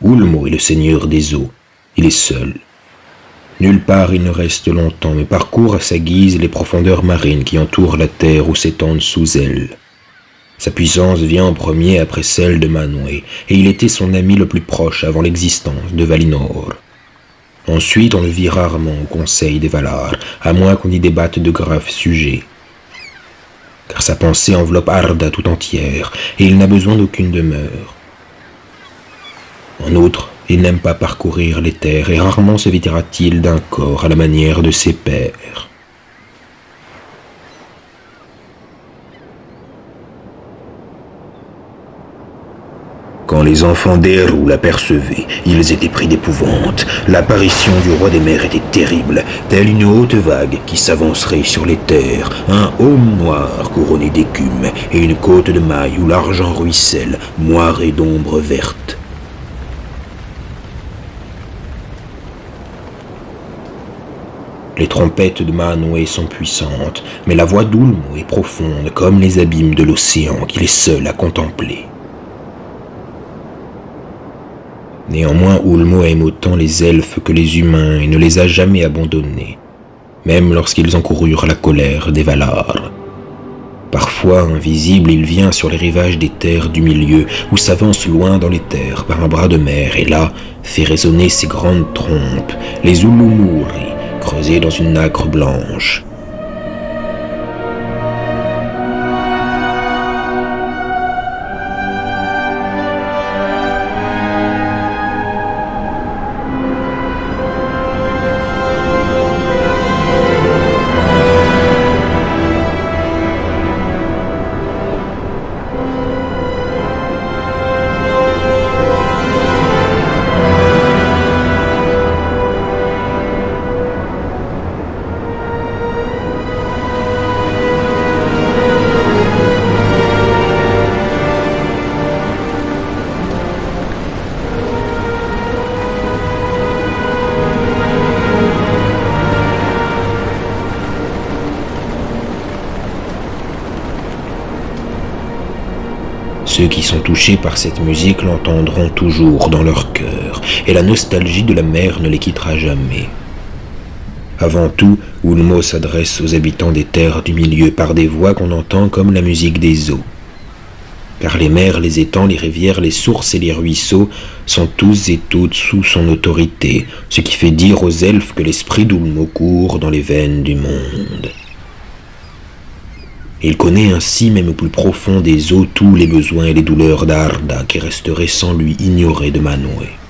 Ulmo est le seigneur des eaux. Il est seul. Nulle part il ne reste longtemps, mais parcourt à sa guise les profondeurs marines qui entourent la terre ou s'étendent sous elle. Sa puissance vient en premier après celle de Manwë, et il était son ami le plus proche avant l'existence de Valinor. Ensuite, on le vit rarement au conseil des Valar, à moins qu'on y débatte de graves sujets. Car sa pensée enveloppe Arda tout entière, et il n'a besoin d'aucune demeure. En outre, il n'aime pas parcourir les terres, et rarement se vêtira-t-il d'un corps à la manière de ses pères. Quand les enfants d'Eru l'apercevaient, ils étaient pris d'épouvante. L'apparition du roi des mers était terrible, telle une haute vague qui s'avancerait sur les terres, un aume noir couronné d'écume et une côte de mailles où l'argent ruisselle, moiré d'ombres vertes. Les trompettes de Manwë sont puissantes, mais la voix d'Ulmo est profonde comme les abîmes de l'océan qu'il est seul à contempler. Néanmoins, Ulmo aime autant les elfes que les humains et ne les a jamais abandonnés, même lorsqu'ils encoururent la colère des Valar. Parfois, invisible, il vient sur les rivages des terres du milieu ou s'avance loin dans les terres par un bras de mer et là fait résonner ses grandes trompes, les Ulumuri, creusées dans une nacre blanche. Ceux qui sont touchés par cette musique l'entendront toujours dans leur cœur, et la nostalgie de la mer ne les quittera jamais. Avant tout, Ulmo s'adresse aux habitants des terres du milieu par des voix qu'on entend comme la musique des eaux. Car les mers, les étangs, les rivières, les sources et les ruisseaux sont tous et toutes sous son autorité, ce qui fait dire aux elfes que l'esprit d'Ulmo court dans les veines du monde. Il connaît ainsi, même au plus profond des eaux, tous les besoins et les douleurs d'Arda qui resteraient sans lui ignorés de Manwë.